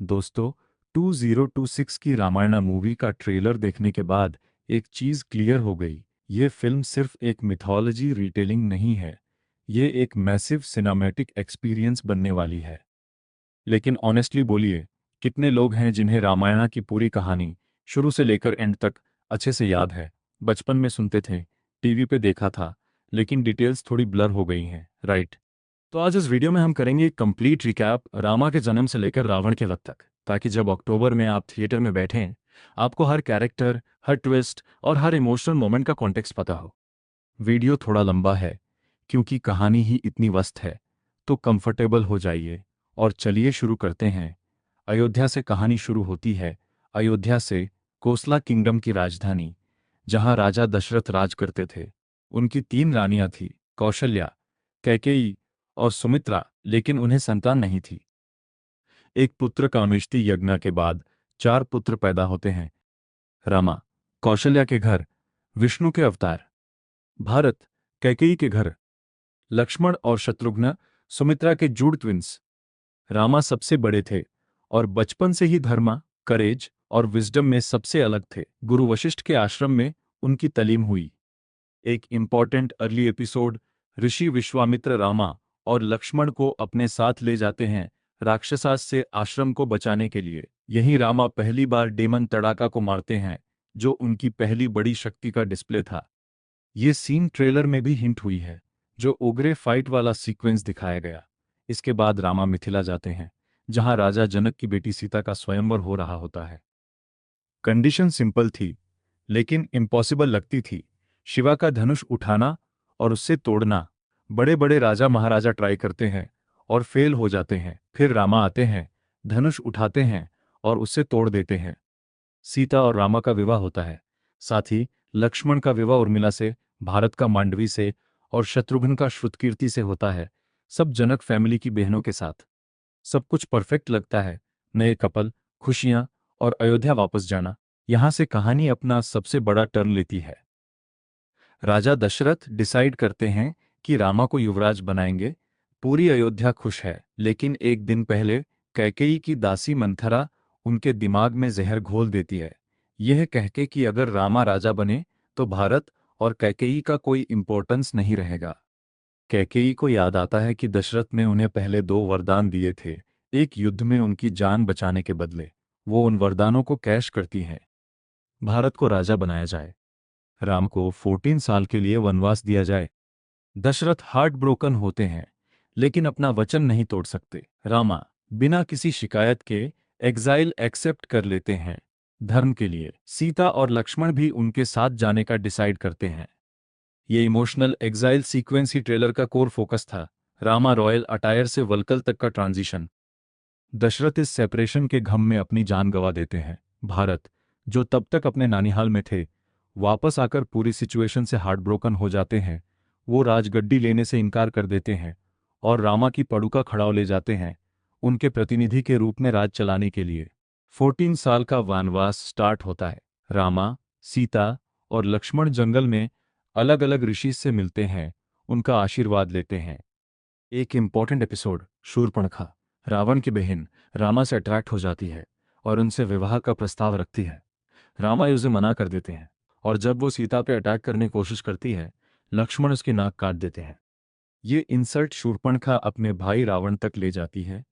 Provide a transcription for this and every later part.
दोस्तों, 2026 की रामायणा मूवी का ट्रेलर देखने के बाद एक चीज क्लियर हो गई। ये फिल्म सिर्फ एक मिथोलॉजी रिटेलिंग नहीं है, ये एक मैसिव सिनेमैटिक एक्सपीरियंस बनने वाली है। लेकिन ऑनेस्टली बोलिए, कितने लोग हैं जिन्हें रामायणा की पूरी कहानी शुरू से लेकर एंड तक अच्छे से याद है? बचपन में सुनते थे, टीवी पे देखा था, लेकिन डिटेल्स थोड़ी ब्लर हो गई हैं, राइट? तो आज इस वीडियो में हम करेंगे कंप्लीट रिकैप रामा के जन्म से लेकर रावण के वक्त तक, ताकि जब अक्टूबर में आप थिएटर में बैठें, आपको हर कैरेक्टर, हर ट्विस्ट और हर इमोशनल मोमेंट का कॉन्टेक्स्ट पता हो। वीडियो थोड़ा लंबा है क्योंकि कहानी ही इतनी वस्त है, तो कंफर्टेबल हो जाइए और चलिए शुरू करते हैं। अयोध्या से कहानी शुरू होती है। अयोध्या से, कोसला किंगडम की राजधानी, जहां राजा दशरथ राज करते थे। उनकी तीन रानियां थी, कौशल्या, कैकेयी और सुमित्रा, लेकिन उन्हें संतान नहीं थी। एक पुत्र कामेष्टि यज्ञ के बाद चार पुत्र पैदा होते हैं। रामा, कौशल्या के घर, विष्णु के अवतार। भारत, कैकेयी के घर। लक्ष्मण और शत्रुघ्न, सुमित्रा के जूड ट्विंस। रामा सबसे बड़े थे और बचपन से ही धर्म, करेज और विजडम में सबसे अलग थे। गुरु वशिष्ठ के आश्रम में उनकी तालीम हुई। एक इंपॉर्टेंट अर्ली एपिसोड, ऋषि विश्वामित्र रामा और लक्ष्मण को अपने साथ ले जाते हैं राक्षसास से आश्रम को बचाने के लिए। यहीं रामा पहली बार डेमन तड़ाका को मारते हैं, जो उनकी पहली बड़ी शक्ति का डिस्प्ले था। ये सीन ट्रेलर में भी हिंट हुई है, जो ओग्रे फाइट वाला सीक्वेंस दिखाया गया। इसके बाद रामा मिथिला जाते हैं, जहां राजा जनक की बेटी सीता का स्वयंवर हो रहा होता है। कंडीशन सिंपल थी, लेकिन इम्पॉसिबल लगती थी। शिवा का धनुष उठाना और उससे तोड़ना। बड़े बड़े राजा महाराजा ट्राई करते हैं और फेल हो जाते हैं। फिर रामा आते हैं, धनुष उठाते हैं और उससे तोड़ देते हैं। सीता और रामा का विवाह होता है। साथ ही लक्ष्मण का विवाह उर्मिला से, भारत का मांडवी से और शत्रुघ्न का श्रुतकीर्ति से होता है। सब जनक फैमिली की बहनों के साथ। सब कुछ परफेक्ट लगता है। नए कपल, खुशियां और अयोध्या वापस जाना। यहां से कहानी अपना सबसे बड़ा टर्न लेती है। राजा दशरथ डिसाइड करते हैं कि रामा को युवराज बनाएंगे। पूरी अयोध्या खुश है, लेकिन एक दिन पहले कैकेयी की दासी मंथरा उनके दिमाग में जहर घोल देती है, यह कहके कि अगर रामा राजा बने तो भारत और कैकेयी का कोई इंपॉर्टेंस नहीं रहेगा। कैकेयी को याद आता है कि दशरथ ने उन्हें पहले दो वरदान दिए थे, एक युद्ध में उनकी जान बचाने के बदले। वो उन वरदानों को कैश करती है। भारत को राजा बनाया जाए, राम को 14 साल के लिए वनवास दिया जाए। दशरथ हार्ट ब्रोकन होते हैं, लेकिन अपना वचन नहीं तोड़ सकते। रामा बिना किसी शिकायत के एग्जाइल एक्सेप्ट कर लेते हैं, धर्म के लिए। सीता और लक्ष्मण भी उनके साथ जाने का डिसाइड करते हैं। ये इमोशनल एग्जाइल सीक्वेंस ही ट्रेलर का कोर फोकस था। रामा रॉयल अटायर से वलकल तक का ट्रांजिशन। दशरथ इस सेपरेशन के घम में अपनी जान गंवा देते हैं। भारत, जो तब तक अपने नानिहाल में थे, वापस आकर पूरी सिचुएशन से हार्ट ब्रोकन हो जाते हैं। वो राजगद्दी लेने से इनकार कर देते हैं और रामा की पड़ुका खड़ाव ले जाते हैं, उनके प्रतिनिधि के रूप में राज चलाने के लिए। 14 साल का वनवास स्टार्ट होता है। रामा, सीता और लक्ष्मण जंगल में अलग अलग ऋषि से मिलते हैं, उनका आशीर्वाद लेते हैं। एक इम्पॉर्टेंट एपिसोड, शूर्पणखा, रावण की बहन, रामा से अट्रैक्ट हो जाती है और उनसे विवाह का प्रस्ताव रखती है। रामा उसे मना कर देते हैं और जब वो सीता पे अटैक करने की कोशिश करती है, लक्ष्मण उसकी नाक काट देते हैं। ये इंसल्ट शूर्पणखा अपने भाई रावण तक ले जाती है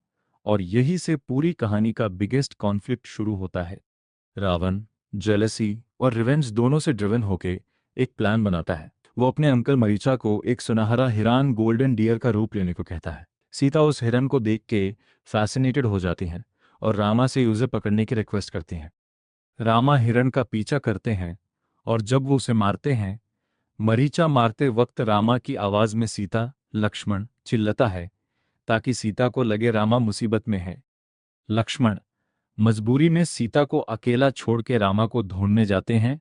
और यही से पूरी कहानी का बिगेस्ट कॉन्फ्लिक्ट शुरू होता है। रावण जेलसी और रिवेंज दोनों से ड्रिवन होके एक प्लान बनाता है। वो अपने अंकल मरीचा को एक सुनहरा हिरान गोल्डन डियर का रूप लेने को कहता है। सीता उस हिरन को देख के फैसिनेटेड हो जाती हैं और रामा से उसे पकड़ने की रिक्वेस्ट करती हैं। रामा हिरन का पीछा करते हैं और जब वो उसे मारते हैं, मरीचा मारते वक्त रामा की आवाज में सीता, लक्ष्मण चिल्लाता है ताकि सीता को लगे रामा मुसीबत में है। लक्ष्मण मजबूरी में सीता को अकेला छोड़ के रामा को ढूंढने जाते हैं,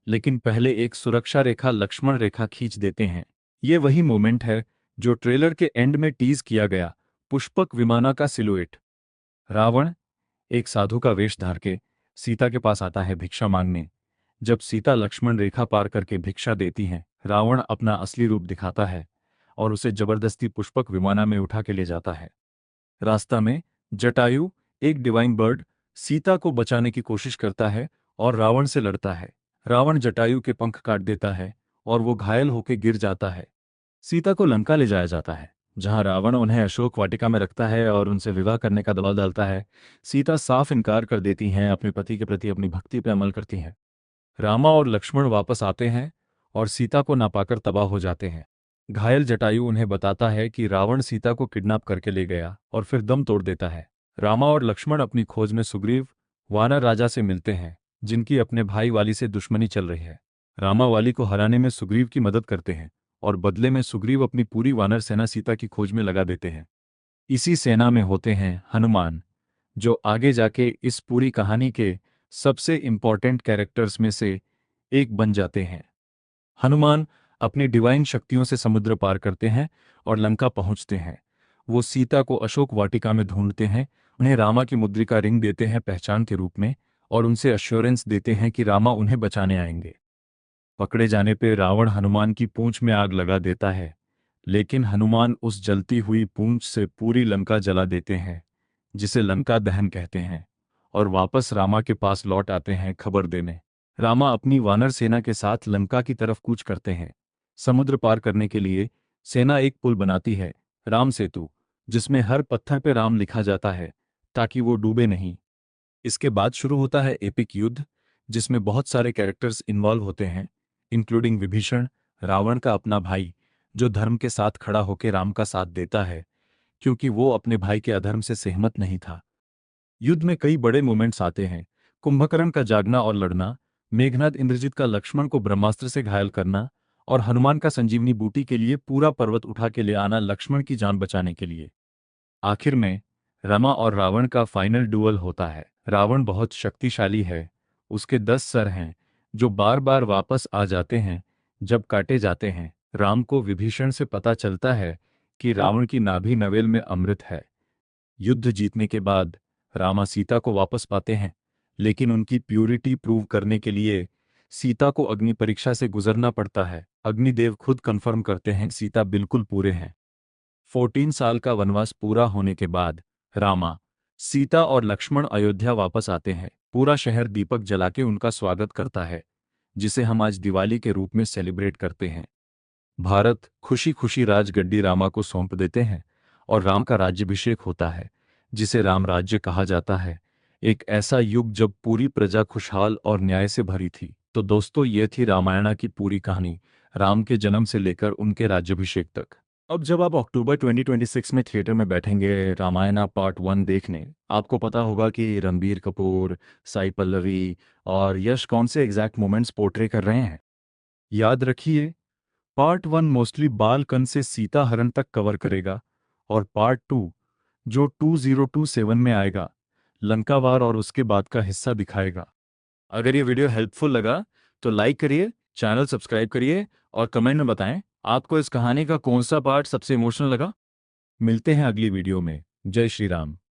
लेकिन पहले एक सुरक्षा रेखा लक्ष्मण रेखा खींच देते हैं। ये वही मोमेंट है जो ट्रेलर के एंड में टीज किया गया, पुष्पक विमाना का सिलुएट। रावण एक साधु का वेश धार के सीता के पास आता है भिक्षा मांगने। जब सीता लक्ष्मण रेखा पार करके भिक्षा देती हैं, रावण अपना असली रूप दिखाता है और उसे जबरदस्ती पुष्पक विमाना में उठा के ले जाता है। रास्ता में जटायु एक डिवाइन बर्ड सीता को बचाने की कोशिश करता है और रावण से लड़ता है। रावण जटायु के पंख काट देता है और वो घायल होकर गिर जाता है। सीता को लंका ले जाया जाता है, जहां रावण उन्हें अशोक वाटिका में रखता है और उनसे विवाह करने का दबाव डालता है। सीता साफ इनकार कर देती हैं, अपने पति के प्रति अपनी भक्ति पर अमल करती हैं। रामा और लक्ष्मण वापस आते हैं और सीता को ना पाकर तबाह हो जाते हैं। घायल जटायु उन्हें बताता है कि रावण सीता को किडनैप करके ले गया और फिर दम तोड़ देता है। रामा और लक्ष्मण अपनी खोज में सुग्रीव, वानर राजा से मिलते हैं, जिनकी अपने भाई वाली से दुश्मनी चल रही है। रामा वाली को हराने में सुग्रीव की मदद करते हैं और बदले में सुग्रीव अपनी पूरी वानर सेना सीता की खोज में लगा देते हैं। इसी सेना में होते हैं हनुमान, जो आगे जाके इस पूरी कहानी के सबसे इम्पॉर्टेंट कैरेक्टर्स में से एक बन जाते हैं। हनुमान अपनी डिवाइन शक्तियों से समुद्र पार करते हैं और लंका पहुंचते हैं। वो सीता को अशोक वाटिका में ढूंढते हैं, उन्हें रामा की मुद्रिका रिंग देते हैं पहचान के रूप में, और उनसे अश्योरेंस देते हैं कि रामा उन्हें बचाने आएंगे। पकड़े जाने पर रावण हनुमान की पूंछ में आग लगा देता है, लेकिन हनुमान उस जलती हुई पूंछ से पूरी लंका जला देते हैं, जिसे लंका दहन कहते हैं, और वापस रामा के पास लौट आते हैं खबर देने। रामा अपनी वानर सेना के साथ लंका की तरफ कूच करते हैं। समुद्र पार करने के लिए सेना एक पुल बनाती है, राम सेतु, जिसमें हर पत्थर पर राम लिखा जाता है ताकि वो डूबे नहीं। इसके बाद शुरू होता है एपिक युद्ध, जिसमें बहुत सारे कैरेक्टर्स इन्वॉल्व होते हैं, इंक्लूडिंग विभीषण, रावण का अपना भाई, जो धर्म के साथ खड़ा होकर राम का साथ देता है क्योंकि वो अपने भाई के अधर्म से सहमत नहीं था। युद्ध में कई बड़े मोमेंट्स आते हैं, कुंभकर्ण का जागना और लड़ना, मेघनाद इंद्रजित का लक्ष्मण को ब्रह्मास्त्र से घायल करना, और हनुमान का संजीवनी बूटी के लिए पूरा पर्वत उठा के ले आना लक्ष्मण की जान बचाने के लिए। आखिर में रमा और रावण का फाइनल डुअल होता है। रावण बहुत शक्तिशाली है, उसके 10 सर हैं जो बार बार वापस आ जाते हैं जब काटे जाते हैं। राम को विभीषण से पता चलता है कि रावण की नाभि नवेल में अमृत है। युद्ध जीतने के बाद रामा सीता को वापस पाते हैं, लेकिन उनकी प्यूरिटी प्रूव करने के लिए सीता को अग्नि परीक्षा से गुजरना पड़ता है। अग्निदेव खुद कंफर्म करते हैं सीता बिल्कुल पूरे हैं। 14 साल का वनवास पूरा होने के बाद रामा, सीता और लक्ष्मण अयोध्या वापस आते हैं। पूरा शहर दीपक जला के उनका स्वागत करता है, जिसे हम आज दिवाली के रूप में सेलिब्रेट करते हैं। भारत खुशी खुशी राजगद्दी रामा को सौंप देते हैं और राम का राज्याभिषेक होता है, जिसे राम राज्य कहा जाता है। एक ऐसा युग जब पूरी प्रजा खुशहाल और न्याय से भरी थी। तो दोस्तों, ये थी रामायण की पूरी कहानी, राम के जन्म से लेकर उनके राज्याभिषेक तक। अब जब आप अक्टूबर 2026 में थिएटर में बैठेंगे रामायण पार्ट 1 देखने, आपको पता होगा कि रणबीर कपूर, साई पल्लवी और यश कौन से एग्जैक्ट मोमेंट्स पोर्ट्रे कर रहे हैं। याद रखिए, पार्ट 1 मोस्टली बालकन से सीता हरण तक कवर करेगा, और पार्ट 2 जो 2027 में आएगा, लंकावार और उसके बाद का हिस्सा दिखाएगा। अगर ये वीडियो हेल्पफुल लगा तो लाइक करिए, चैनल सब्सक्राइब करिए और कमेंट में बताएं आपको इस कहानी का कौन सा पार्ट सबसे इमोशनल लगा। मिलते हैं अगली वीडियो में। जय श्री राम।